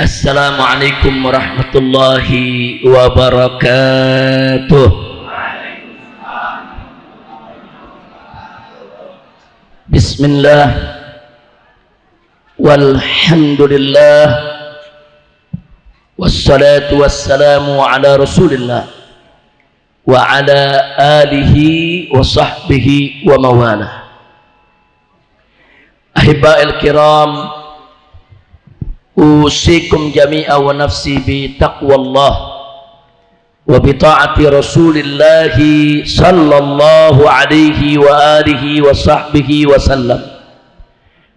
Assalamualaikum warahmatullahi wabarakatuh. Bismillah walhamdulillah wassalatu wassalamu ala rasulillah wa ala alihi wa sahbihi wa mawalah. Ahibba'il kiram, usikum jami'a wa nafsi bi taqwallah wa bi ta'ati rasulillahi sallallahu alaihi wa alihi wa sahbihi wa sallam.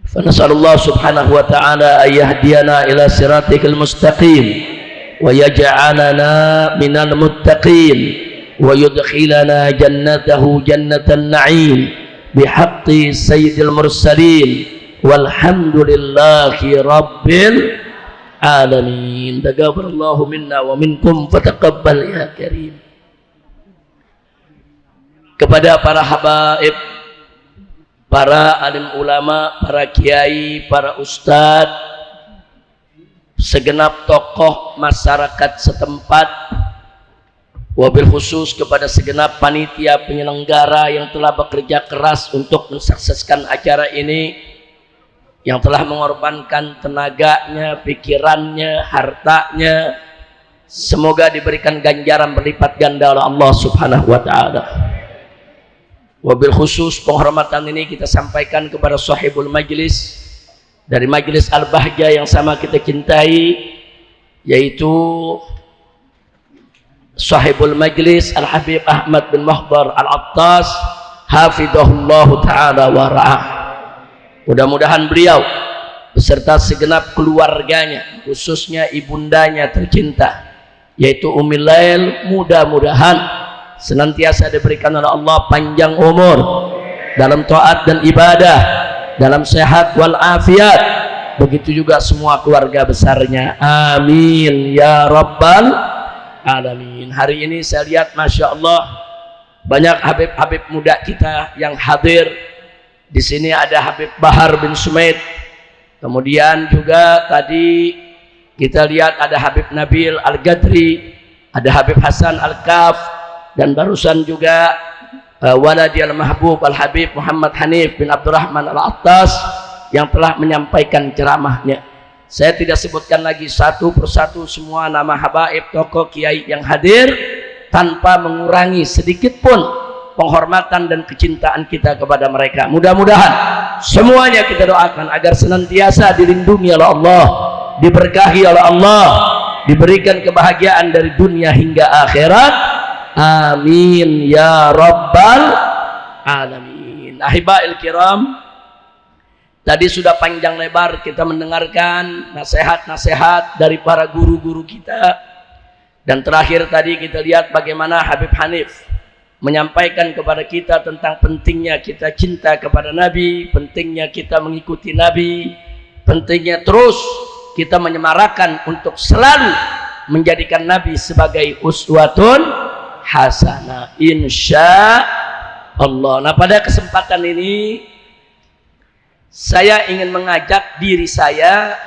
Fa nas'alullah subhanahu wa ta'ala an yahdiyana ila siratikal mustaqim wa yaj'alana minal muttaqin wa yudkhilana jannatahu jannatan na'im bihaqqi sayyidil mursalin walhamdulillahi rabbil alamin. Taqabbalallahu minna wa minkum fataqabbal ya karim. Kepada para habaib, para alim ulama, para kiai, para ustadz, segenap tokoh masyarakat setempat, wabil khusus kepada segenap panitia penyelenggara yang telah bekerja keras untuk mensukseskan acara ini, yang telah mengorbankan tenaganya, pikirannya, hartanya. Semoga diberikan ganjaran berlipat ganda oleh Allah subhanahu wa ta'ala. Wabil khusus penghormatan ini kita sampaikan kepada sahibul majlis dari Majlis Al-Bahjah yang sama kita cintai, yaitu sahibul majlis Al-Habib Ahmad bin Muhdar Al-Attas hafidhahullahu ta'ala wa ra'ah. Mudah-mudahan beliau beserta segenap keluarganya, khususnya ibundanya tercinta yaitu Ummul Lail, mudah-mudahan senantiasa diberikan oleh Allah panjang umur dalam taat dan ibadah, dalam sehat wal afiat, begitu juga semua keluarga besarnya, amin ya rabbal alamin. Hari ini saya lihat Masya Allah banyak habib-habib muda kita yang hadir. Di sini ada Habib Bahar bin Sumaid, kemudian juga tadi kita lihat ada Habib Nabil Al-Gadri, ada Habib Hasan Al-Kaf, dan barusan juga Waladi Al-Mahbub Al-Habib Muhammad Hanif bin Abdurrahman Al-Attas yang telah menyampaikan ceramahnya. Saya tidak sebutkan lagi satu persatu semua nama habaib, tokoh, kiai yang hadir tanpa mengurangi sedikit pun penghormatan dan kecintaan kita kepada mereka. Mudah-mudahan semuanya kita doakan agar senantiasa dilindungi oleh Allah, diberkahi oleh Allah, diberikan kebahagiaan dari dunia hingga akhirat, amin ya rabbal alamin. Ahiba'il kiram, tadi sudah panjang lebar kita mendengarkan nasihat-nasihat dari para guru-guru kita, dan terakhir tadi kita lihat bagaimana Habib Hanif menyampaikan kepada kita tentang pentingnya kita cinta kepada Nabi, pentingnya kita mengikuti Nabi, pentingnya terus kita menyemarakan untuk selalu menjadikan Nabi sebagai uswatun hasanah insya Allah. Nah, pada kesempatan ini saya ingin mengajak diri saya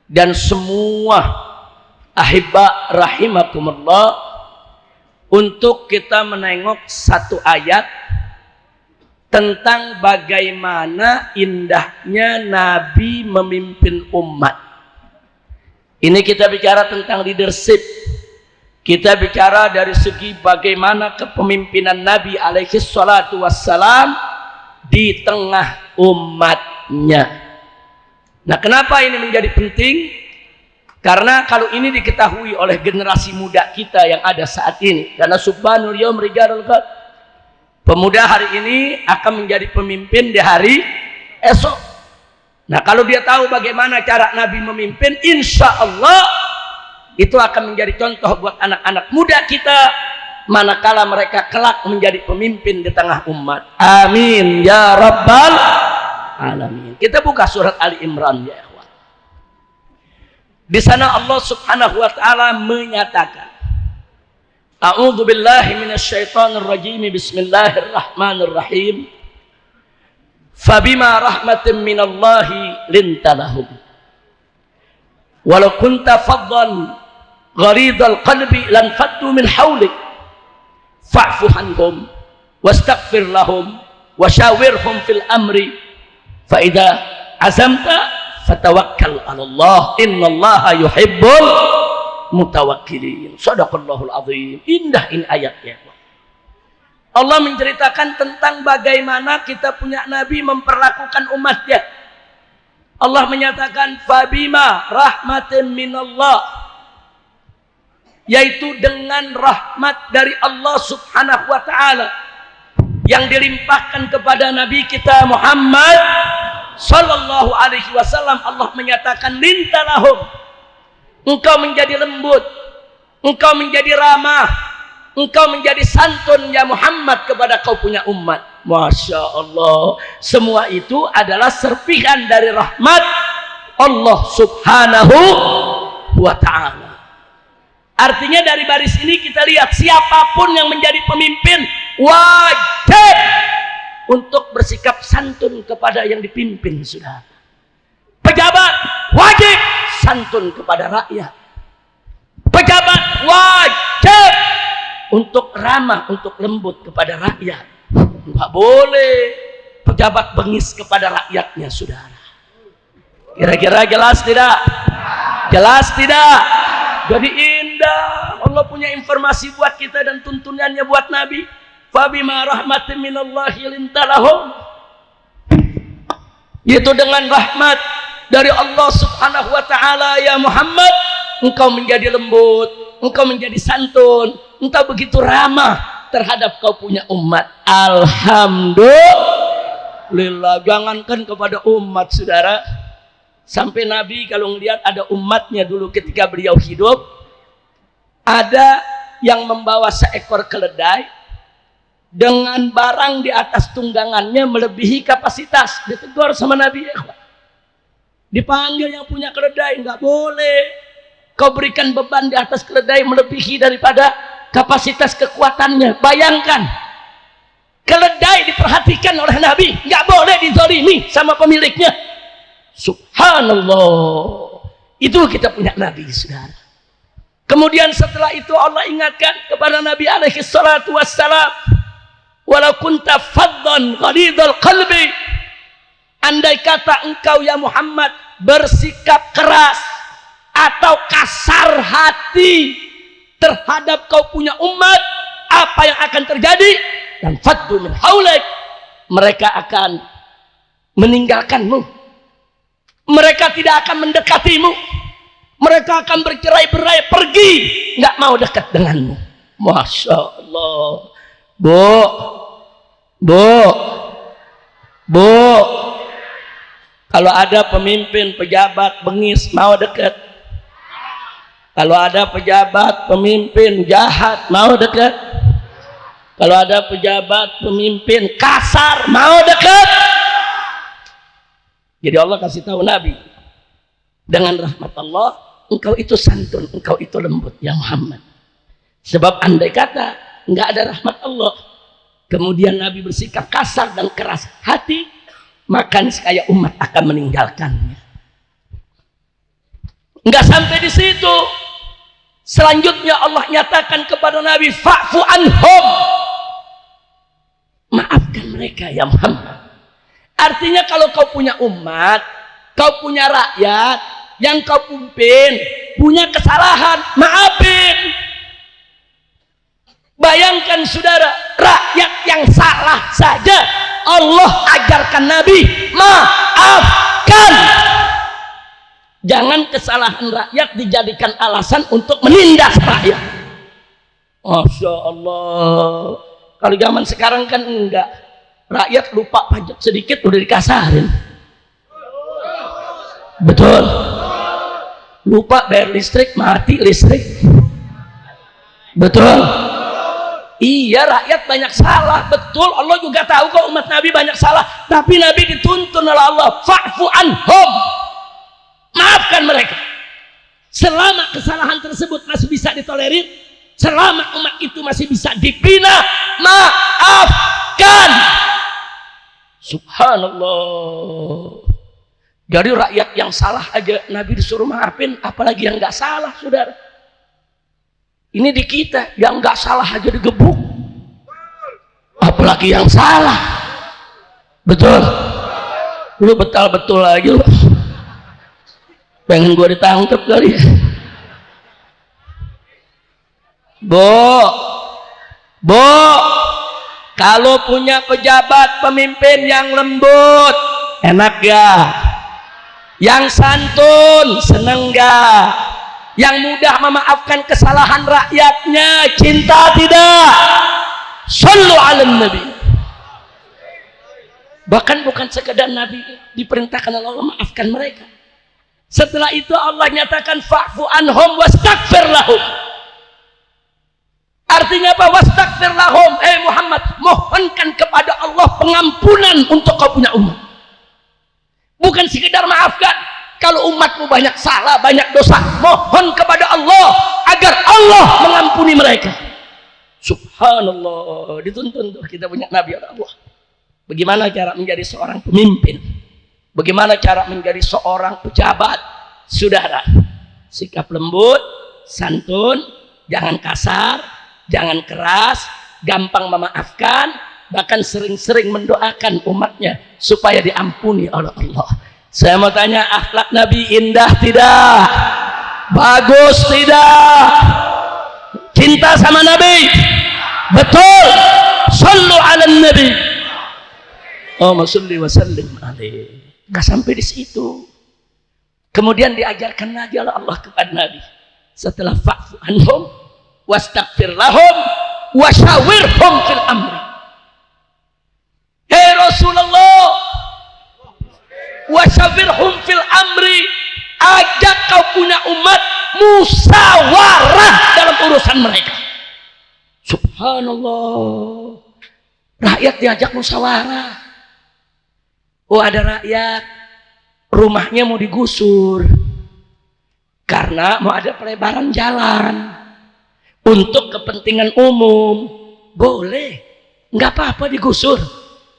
dan semua ahibba rahimakumullah untuk kita menengok satu ayat tentang bagaimana indahnya Nabi memimpin umat. Ini kita bicara tentang leadership. Kita bicara dari segi bagaimana kepemimpinan Nabi alaihi salatu wassalam di tengah umatnya. Nah, kenapa ini menjadi penting? Karena kalau ini diketahui oleh generasi muda kita yang ada saat ini, karena subhanul yaum rijalul qad, pemuda hari ini akan menjadi pemimpin di hari esok. Nah, kalau dia tahu bagaimana cara Nabi memimpin, insya Allah itu akan menjadi contoh buat anak-anak muda kita manakala mereka kelak menjadi pemimpin di tengah umat, amin ya rabbal alamin. Kita buka surat Ali Imran ya. Di sana Allah Subhanahu wa taala menyatakan, A'udzu billahi minasyaitonir rajim. Bismillahirrahmanirrahim. Fabima rahmatin minallahi lintalahum. walau kunta faddan gharidal qalbi lan faddu min hawlik fa'fu anhum wastaghfir lahum wasyawirhum fil amri fa idza azamta fatawakkal 'ala Allah innallaha yuhibbul mutawakkilin. Shadaqallahul azim. Indah ini ayatnya. Allah menceritakan tentang bagaimana kita punya nabi memperlakukan umatnya. Allah menyatakan fabima rahmatin minallah, yaitu dengan rahmat dari Allah subhanahu wa ta'ala yang dilimpahkan kepada nabi kita Muhammad sallallahu alaihi wasallam. Allah menyatakan lintalahum, engkau menjadi lembut, engkau menjadi ramah, engkau menjadi santun ya Muhammad kepada kau punya umat. Masya Allah, semua itu adalah serpihan dari rahmat Allah subhanahu wa ta'ala. Artinya dari baris ini kita lihat siapapun yang menjadi pemimpin wajib untuk bersikap santun kepada yang dipimpin. Sudah pejabat wajib santun kepada rakyat, pejabat wajib untuk ramah, untuk lembut kepada rakyat. Enggak boleh pejabat bengis kepada rakyatnya, saudara. Kira-kira jelas tidak? Jelas tidak? Jadi indah. Allah punya informasi buat kita dan tuntunannya buat Nabi. Fabima rahmatin minallahi lintalahum, yaitu dengan rahmat dari Allah subhanahu wa ta'ala ya Muhammad, engkau menjadi lembut, engkau menjadi santun, engkau begitu ramah terhadap kau punya umat. Alhamdulillah. Jangankan kepada umat, saudara, sampai Nabi kalau melihat ada umatnya dulu ketika beliau hidup, ada yang membawa seekor keledai dengan barang di atas tunggangannya melebihi kapasitas, ditegur sama Nabi. Dipanggil yang punya keledai, nggak boleh kau berikan beban di atas keledai melebihi daripada kapasitas kekuatannya. Bayangkan, keledai diperhatikan oleh Nabi, nggak boleh dizalimi sama pemiliknya. Subhanallah. Itu kita punya Nabi, saudara. Kemudian setelah itu Allah ingatkan kepada Nabi alaihi salatu wassalam, walau kunta faddan ghalidhal qalbi, andai kata engkau ya Muhammad bersikap keras atau kasar hati terhadap kau punya umat, apa yang akan terjadi? Dan faddu min haulak, mereka akan meninggalkanmu, mereka tidak akan mendekatimu, mereka akan bercerai-berai, pergi, nggak mau dekat denganmu. Masya Allah. Bu, kalau ada pemimpin pejabat bengis, mau dekat? Kalau ada pejabat pemimpin jahat, mau dekat? Kalau ada pejabat pemimpin kasar, mau dekat? Jadi Allah kasih tahu Nabi, dengan rahmat Allah engkau itu santun, engkau itu lembut ya Muhammad. Sebab andai kata nggak ada rahmat Allah, kemudian Nabi bersikap kasar dan keras hati, maka niscaya umat akan meninggalkannya. Nggak sampai di situ, selanjutnya Allah nyatakan kepada Nabi, fa'fu anhum, maafkan mereka ya Muhammad. Artinya kalau kau punya umat, kau punya rakyat yang kau pimpin punya kesalahan, maafin. Bayangkan saudara, rakyat yang salah saja Allah ajarkan Nabi maafkan. Jangan kesalahan rakyat dijadikan alasan untuk menindas rakyat. Masya Allah. Kalau zaman sekarang kan enggak, rakyat lupa pajak sedikit udah dikasarin. Betul. Lupa bayar listrik, mati listrik. Betul. Iya, rakyat banyak salah, betul. Allah juga tahu kok umat Nabi banyak salah, tapi Nabi dituntun oleh Allah, fa'fu anhum, maafkan mereka. Selama kesalahan tersebut masih bisa ditolerir, selama umat itu masih bisa dibina, maafkan. Subhanallah. Jadi rakyat yang salah aja Nabi disuruh maafin, apalagi yang nggak salah, saudara. Ini di kita yang nggak salah aja digebuk, apalagi yang salah. Betul? Lu betul aja lu. Pengen gua ditangkap kali ya. Bu, kalau punya pejabat pemimpin yang lembut, enak gak? Yang santun, seneng gak? Yang mudah memaafkan kesalahan rakyatnya, cinta tidak? Shallu ala nabi. Bahkan bukan sekedar Nabi diperintahkan Allah memaafkan mereka. Setelah itu Allah nyatakan fa'fu anhum wastaghfir lahum. Artinya apa? Wastaghfir lahum, Muhammad, mohonkan kepada Allah pengampunan untuk kau punya umat. Bukan sekedar maafkan. Kalau umatmu banyak salah, banyak dosa, mohon kepada Allah agar Allah mengampuni mereka. Subhanallah, dituntun tuh kita punya Nabi Allah. Bagaimana cara menjadi seorang pemimpin? Bagaimana cara menjadi seorang pejabat? Saudara, sikap lembut, santun, jangan kasar, jangan keras, gampang memaafkan, bahkan sering-sering mendoakan umatnya supaya diampuni oleh Allah. Saya mau tanya, akhlak Nabi indah tidak? Bagus tidak? Cinta sama Nabi? Betul. Sallu ala nabi. Allahumma sholli wa sallim alaihi. Gak sampai di situ. Kemudian diajarkan lagi oleh Allah kepada Nabi. Setelah fa'fu anhum wastaghfir lahum wasyawirhum fil amri. Hei Rasulullah, wasyawirhum fil amri, ajak kau punya umat musyawarah dalam urusan mereka. Subhanallah, rakyat diajak musyawarah. Oh, ada rakyat rumahnya mau digusur karena mau ada pelebaran jalan untuk kepentingan umum. Boleh, nggak apa-apa digusur,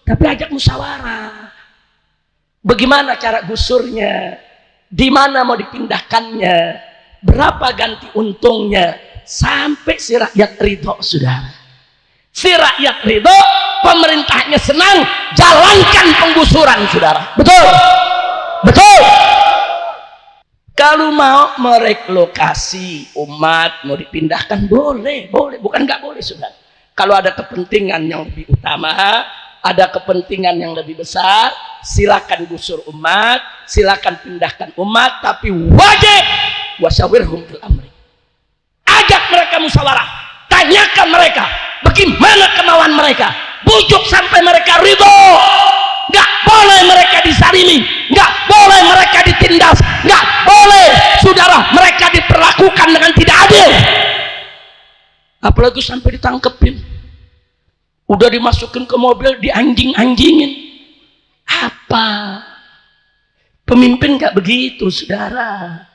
tapi ajak musyawarah. Bagaimana cara gusurnya? Di mana mau dipindahkannya? Berapa ganti untungnya? Sampai si rakyat ridho, saudara. Si rakyat ridho, pemerintahnya senang, jalankan penggusuran, saudara. Betul? Betul? Kalau mau merelokasi umat, mau dipindahkan, boleh, bukan nggak boleh, saudara. Kalau ada kepentingan yang lebih utama, ada kepentingan yang lebih besar, silakan gusur umat, silakan pindahkan umat, tapi wajib wasyawirhum fil amri. Ajak mereka musyawarah, tanyakan mereka bagaimana kemauan mereka, bujuk sampai mereka ridho. Nggak boleh mereka disalimi, nggak boleh mereka ditindas, nggak boleh, saudara, mereka diperlakukan dengan tidak adil. Apalagi sampai ditangkepin, udah dimasukin ke mobil, dianjing-anjingin. Apa? Pemimpin nggak begitu, saudara.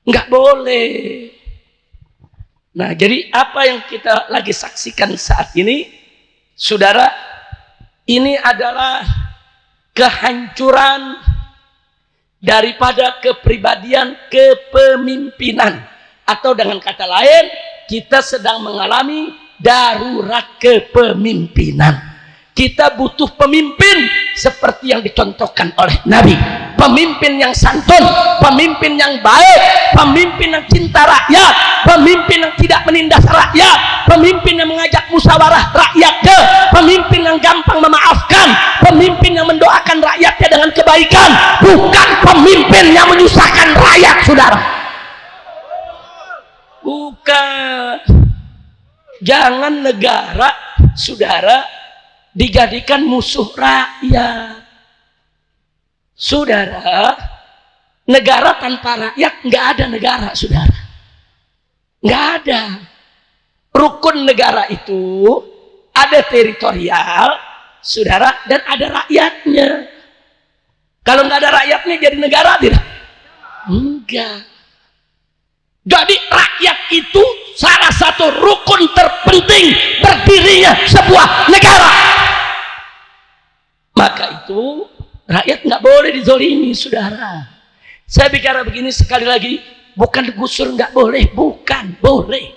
Nggak boleh. Nah, jadi apa yang kita lagi saksikan saat ini, saudara, ini adalah kehancuran daripada kepribadian kepemimpinan, atau dengan kata lain, kita sedang mengalami darurat kepemimpinan. Kita butuh pemimpin seperti yang dicontohkan oleh Nabi, pemimpin yang santun, pemimpin yang baik, pemimpin yang cinta rakyat, pemimpin yang tidak menindas rakyat, pemimpin yang mengajak musyawarah rakyatnya, pemimpin yang gampang memaafkan, pemimpin yang mendoakan rakyatnya dengan kebaikan, bukan pemimpin yang menyusahkan rakyat, saudara. Bukan. Jangan negara, saudara, dijadikan musuh rakyat. Saudara, negara tanpa rakyat nggak ada negara, saudara. Nggak ada. Rukun negara itu ada teritorial, saudara, dan ada rakyatnya. Kalau nggak ada rakyatnya jadi negara tidak? Enggak. Jadi rakyat itu salah satu rukun terpenting berdirinya sebuah negara. Maka itu rakyat nggak boleh boleh dizolimi, saudara. Saya bicara begini sekali lagi, bukan digusur nggak boleh, bukan, boleh.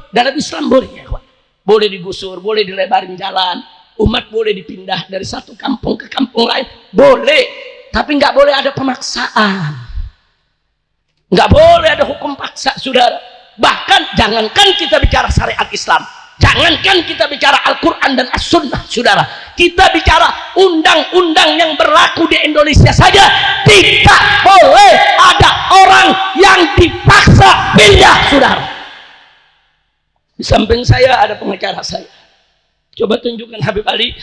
Dalam Islam boleh ya, kawan. Boleh digusur, boleh dilebarin jalan, umat boleh dipindah dari satu kampung ke kampung lain, boleh. Tapi nggak boleh ada pemaksaan, nggak boleh ada hukum paksa, saudara. Bahkan jangankan kita bicara syariat Islam, jangankan kita bicara Al-Quran dan As-Sunnah, saudara, kita bicara undang-undang yang berlaku di Indonesia saja tidak boleh ada orang yang dipaksa pindah, saudara. Di samping saya ada pengacara saya. Coba tunjukkan Habib Ali.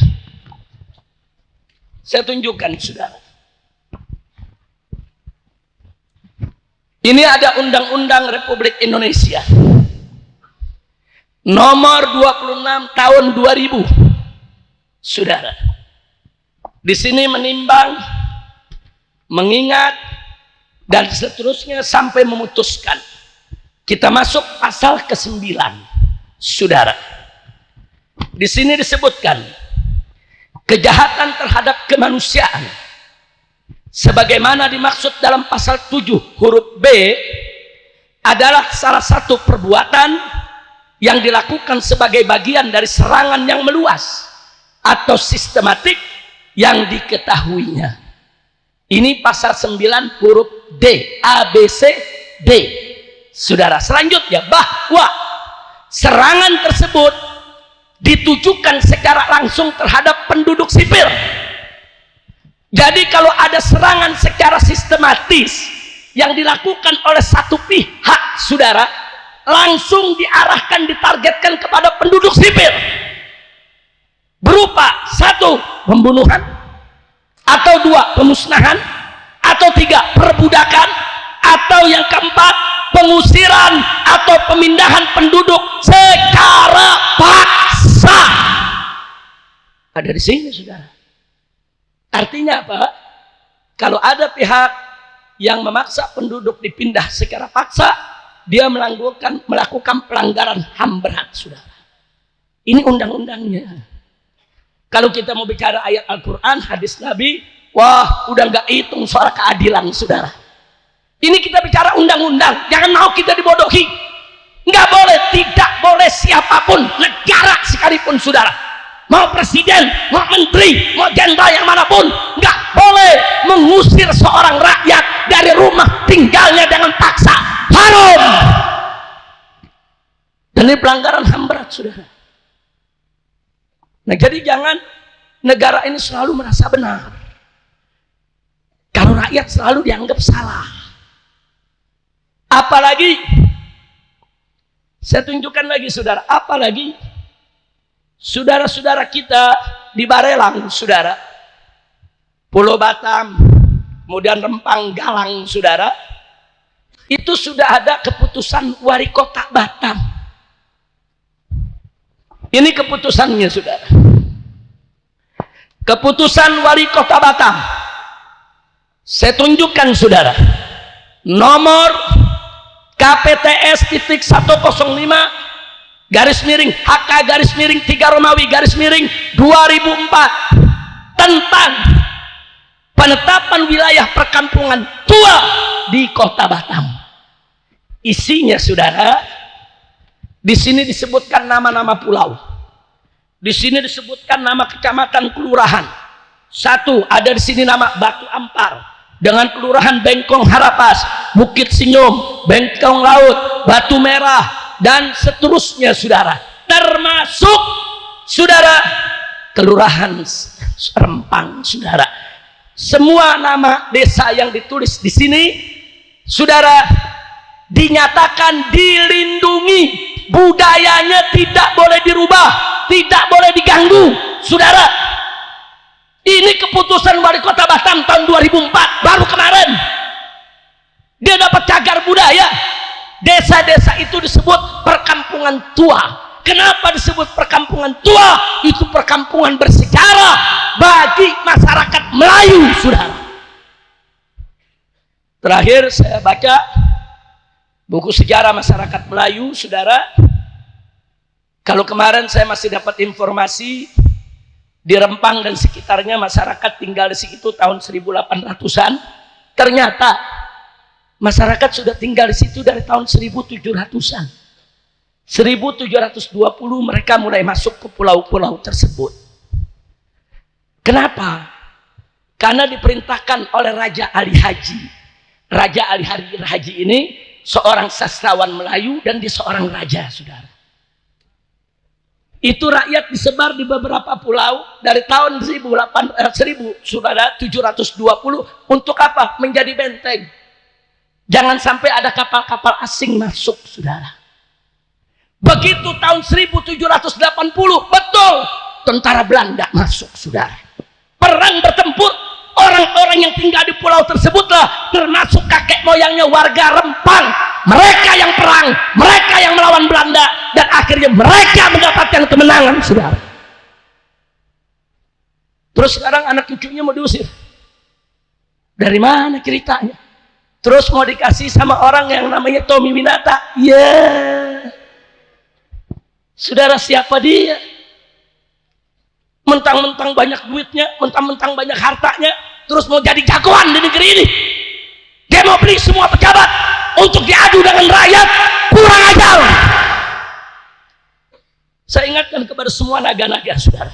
Saya tunjukkan, saudara. Ini ada Undang-Undang Republik Indonesia nomor 26 tahun 2000, saudara. Di sini menimbang, mengingat, dan seterusnya sampai memutuskan. Kita masuk pasal ke-9, saudara. Di sini disebutkan kejahatan terhadap kemanusiaan sebagaimana dimaksud dalam pasal 7 huruf B adalah salah satu perbuatan yang dilakukan sebagai bagian dari serangan yang meluas atau sistematik yang diketahuinya. Ini pasal 9 huruf D, A, B, C, D, saudara. Selanjutnya, bahwa serangan tersebut ditujukan secara langsung terhadap penduduk sipil. Jadi kalau ada serangan secara sistematis yang dilakukan oleh satu pihak, saudara, langsung diarahkan, ditargetkan kepada penduduk sipil, berupa 1, pembunuhan, atau 2, pemusnahan, atau 3, perbudakan, atau yang keempat, pengusiran atau pemindahan penduduk secara paksa. Ada di sini, saudara. Artinya apa? Kalau ada pihak yang memaksa penduduk dipindah secara paksa, dia melakukan pelanggaran HAM berat, saudara. Ini undang-undangnya. Kalau kita mau bicara ayat Al-Quran, hadis Nabi, wah, udah nggak hitung soal keadilan, saudara. Ini kita bicara undang-undang, jangan mau kita dibodohi. Nggak boleh, tidak boleh siapapun, negara sekalipun, saudara. Mau presiden, mau menteri, mau jenderal yang manapun, nggak boleh mengusir seorang rakyat dari rumah tinggalnya dengan paksa. Haram. Dan ini pelanggaran HAM berat, saudara. Nah, jadi jangan negara ini selalu merasa benar kalau rakyat selalu dianggap salah. Apalagi, saya tunjukkan lagi, saudara, apalagi saudara-saudara kita di Barelang, saudara, Pulau Batam, kemudian Rempang, Galang, saudara, itu sudah ada keputusan wali kota Batam. Ini keputusannya, saudara. Keputusan wali kota Batam. Saya tunjukkan, saudara. Nomor KPTS titik 105 garis miring HK garis miring 3 Romawi garis miring 2004 tentang penetapan wilayah perkampungan tua di kota Batam. Isinya, saudara, di sini disebutkan nama-nama pulau, di sini disebutkan nama kecamatan, kelurahan. 1, ada di sini nama Batu Ampar dengan kelurahan Bengkong Harapas, Bukit Sinyum, Bengkong Laut, Batu Merah, dan seterusnya, saudara. Termasuk, saudara, kelurahan Rempang, saudara. Semua nama desa yang ditulis di sini, saudara, dinyatakan dilindungi, budayanya tidak boleh dirubah, tidak boleh diganggu, saudara. Ini keputusan wali kota Batam tahun 2004, baru kemarin dia dapat cagar budaya. Desa-desa itu disebut perkampungan tua. Kenapa disebut perkampungan tua? Itu perkampungan bersejarah bagi masyarakat Melayu, saudara. Terakhir saya baca buku sejarah masyarakat Melayu, saudara. Kalau kemarin saya masih dapat informasi Di Rempang dan sekitarnya masyarakat tinggal di situ tahun 1800-an. Ternyata masyarakat sudah tinggal di situ dari tahun 1700-an. 1720 mereka mulai masuk ke pulau-pulau tersebut. Kenapa? Karena diperintahkan oleh Raja Ali Haji. Raja Ali Haji ini seorang sastrawan Melayu dan dia seorang raja, saudara. Itu rakyat disebar di beberapa pulau dari tahun 1720 untuk apa? Menjadi benteng. Jangan sampai ada kapal-kapal asing masuk, saudara. Begitu tahun 1780, betul, tentara Belanda masuk, saudara. Perang bertempur, orang-orang yang tinggal di pulau tersebutlah termasuk kakek moyangnya warga Rempang. Mereka yang perang, mereka yang melawan Belanda, dan akhirnya mereka mendapatkan kemenangan, saudara. Terus sekarang anak cucunya mau diusir. Dari mana ceritanya? Terus mau dikasih sama orang yang namanya Tommy Winata. Saudara, siapa dia? Mentang-mentang banyak duitnya, mentang-mentang banyak hartanya, terus mau jadi jagoan di negeri ini. Dia mau beli semua pejabat untuk diadu dengan rakyat. Kurang ajar. Saya ingatkan kepada semua naga-naga, saudara.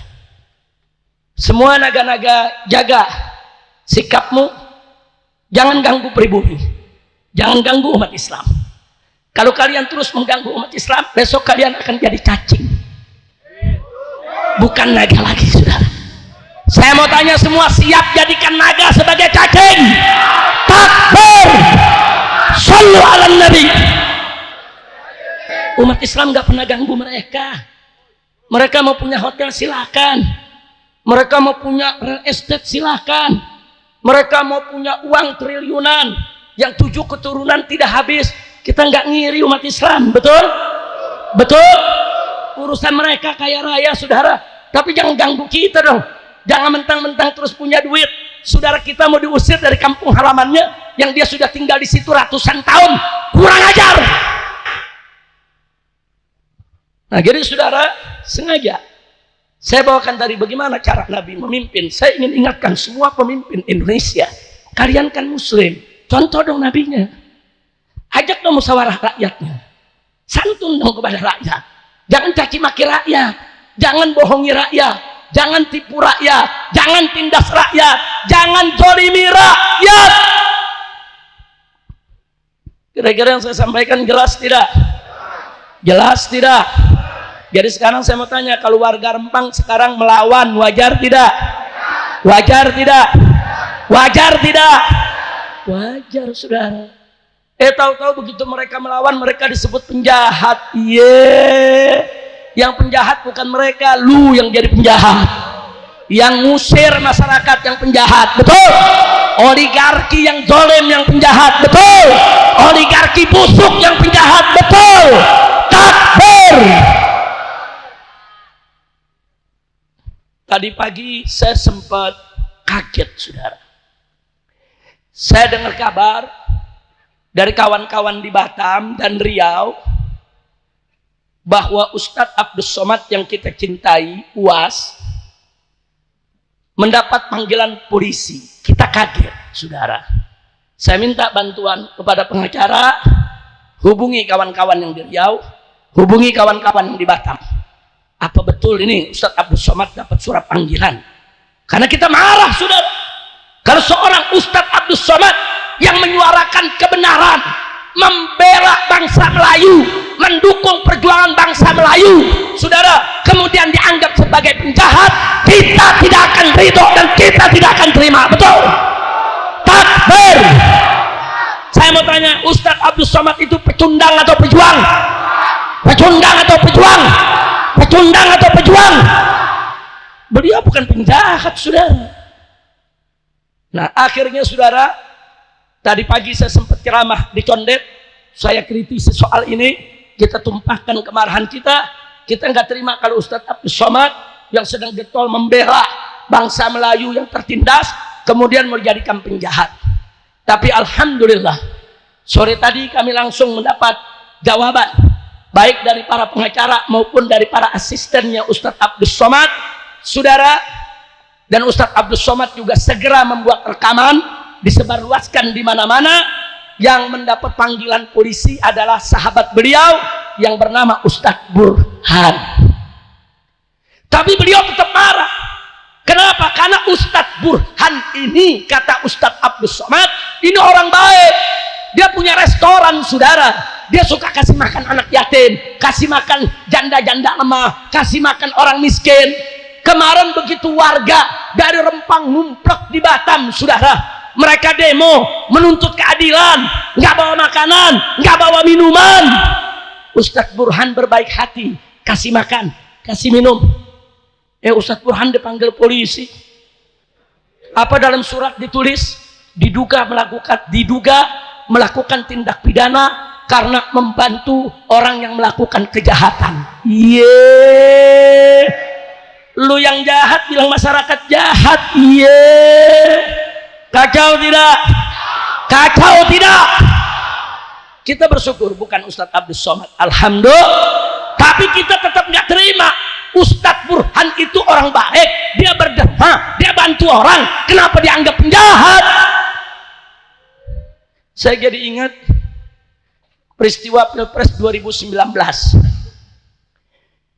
Semua naga-naga, jaga sikapmu. Jangan ganggu pribumi. Jangan ganggu umat Islam. Kalau kalian terus mengganggu umat Islam, besok kalian akan jadi cacing. Bukan naga lagi, saudara. Saya mau tanya semua, siap jadikan naga sebagai cacing? Takbir! Shallu ala Nabi. Umat Islam gak pernah ganggu mereka. Mereka mau punya hotel silakan. Mereka mau punya real estate silakan. Mereka mau punya uang triliunan yang 7 keturunan tidak habis. Kita nggak ngiri umat Islam, betul? Betul? Urusan mereka kaya raya, saudara. Tapi jangan ganggu kita dong. Jangan mentang-mentang terus punya duit. Saudara kita mau diusir dari kampung halamannya yang dia sudah tinggal di situ ratusan tahun. Kurang ajar. Nah, jadi saudara, sengaja saya bawakan tadi bagaimana cara Nabi memimpin. Saya ingin ingatkan semua pemimpin Indonesia. Kalian kan muslim. Contoh dong nabinya. Ajak dong musyawarah rakyatnya. Santun dong kepada rakyat. Jangan caci maki rakyat. Jangan bohongi rakyat. Jangan tipu rakyat. Jangan tindas rakyat. Jangan zalimi rakyat. Kira-kira yang saya sampaikan jelas tidak? Jelas tidak? Jadi sekarang saya mau tanya, kalau warga Rempang sekarang melawan, wajar tidak? Wajar tidak? Wajar tidak? Wajar, saudara. Tahu-tahu begitu mereka melawan, mereka disebut penjahat. Yang penjahat bukan mereka, lu yang jadi penjahat. Yang ngusir masyarakat yang penjahat, betul? Oligarki yang zalim yang penjahat, betul? Oligarki busuk yang penjahat, betul? Takbir! Tadi pagi saya sempat kaget, saudara. Saya dengar kabar dari kawan-kawan di Batam dan Riau bahwa Ustadz Abdus Somad yang kita cintai, UAS, mendapat panggilan polisi. Kita kaget, saudara. Saya minta bantuan kepada pengacara, hubungi kawan-kawan yang di Riau, hubungi kawan-kawan yang di Batam. Apa betul ini Ustadz Abdus Somad dapat surat panggilan? Karena kita marah, saudara. Kalau seorang Ustadz Abdus Somad yang menyuarakan kebenaran, membela bangsa Melayu, mendukung perjuangan bangsa Melayu, saudara, kemudian dianggap sebagai penjahat, kita tidak akan ridho dan kita tidak akan terima, betul? Takbir! Saya mau tanya, Ustadz Abdus Somad itu pecundang atau pejuang? Pecundang atau pejuang? Pecundang atau pejuang? Beliau bukan penjahat, saudara. Nah, akhirnya saudara, tadi pagi saya sempat ceramah di Condet, saya kritisi soal ini, kita tumpahkan kemarahan kita. Kita nggak terima kalau Ustadz Abdus Somad yang sedang getol membela bangsa Melayu yang tertindas, kemudian menjadikan penjahat. Tapi alhamdulillah, sore tadi kami langsung mendapat jawaban, baik dari para pengacara maupun dari para asistennya Ustadz Abdus Somad. Saudara, Dan Ustadz Abdus Somad juga segera membuat rekaman, disebarluaskan di mana-mana. Yang mendapat panggilan polisi adalah sahabat beliau yang bernama Ustadz Burhan. Tapi beliau tetap marah. Kenapa? Karena Ustadz Burhan ini, kata Ustadz Abdus Somad, ini orang baik. Dia punya restoran, saudara. Dia suka kasih makan anak yatim, kasih makan janda-janda lemah, kasih makan orang miskin. Kemarin begitu warga dari Rempang numplek di Batam, saudara. Mereka demo menuntut keadilan, nggak bawa makanan, nggak bawa minuman. Ustadz Burhan berbaik hati, kasih makan, kasih minum. Ustadz Burhan dipanggil polisi. Apa dalam surat ditulis? Diduga melakukan tindak pidana karena membantu orang yang melakukan kejahatan. Lu yang jahat bilang masyarakat jahat. Kacau tidak? Kacau tidak? Kita bersyukur bukan Ustadz Abdus Somad, alhamdulillah. Tapi kita tetap nggak terima. Ustadz Burhan itu orang baik, dia berderma, dia bantu orang. Kenapa dianggap penjahat? Saya jadi ingat peristiwa Pilpres 2019,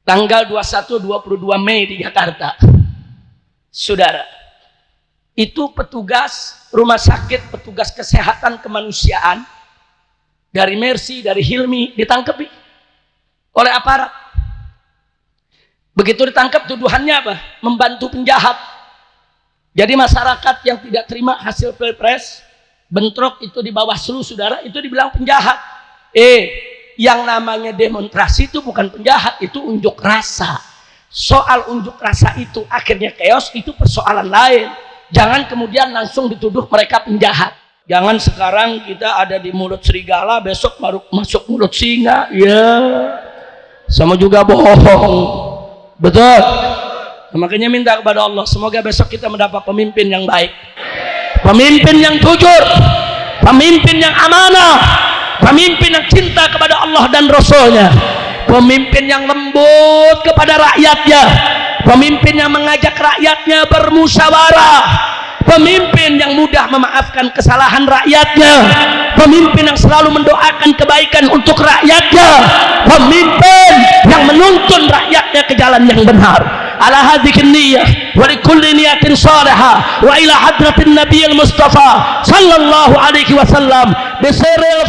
tanggal 21-22 Mei di Jakarta. Saudara, itu petugas rumah sakit, petugas kesehatan kemanusiaan dari Mercy, dari Hilmi ditangkap oleh aparat. Begitu ditangkap, tuduhannya apa? Membantu penjahat. Jadi masyarakat yang tidak terima hasil Pilpres, bentrok itu di Bawaslu, saudara, itu dibilang penjahat. Yang namanya demonstrasi itu bukan penjahat, itu unjuk rasa. Soal unjuk rasa itu akhirnya chaos, itu persoalan lain. Jangan kemudian langsung dituduh mereka penjahat. Jangan sekarang kita ada di mulut serigala, besok baru masuk mulut singa. Sama juga bohong. Betul. Makanya minta kepada Allah, semoga besok kita mendapat pemimpin yang baik, pemimpin yang jujur, pemimpin yang amanah, pemimpin yang cinta kepada Allah dan Rasulnya, pemimpin yang lembut kepada rakyatnya, pemimpin yang mengajak rakyatnya bermusyawarah, pemimpin yang mudah memaafkan kesalahan rakyatnya, pemimpin yang selalu mendoakan kebaikan untuk rakyatnya, pemimpin yang menuntun rakyatnya ke jalan yang benar. Ala hadhihi niyyah wa likulli niyatin salihah wa ila hadratin nabiyil mustafa sallallahu alaihi wasallam bisiril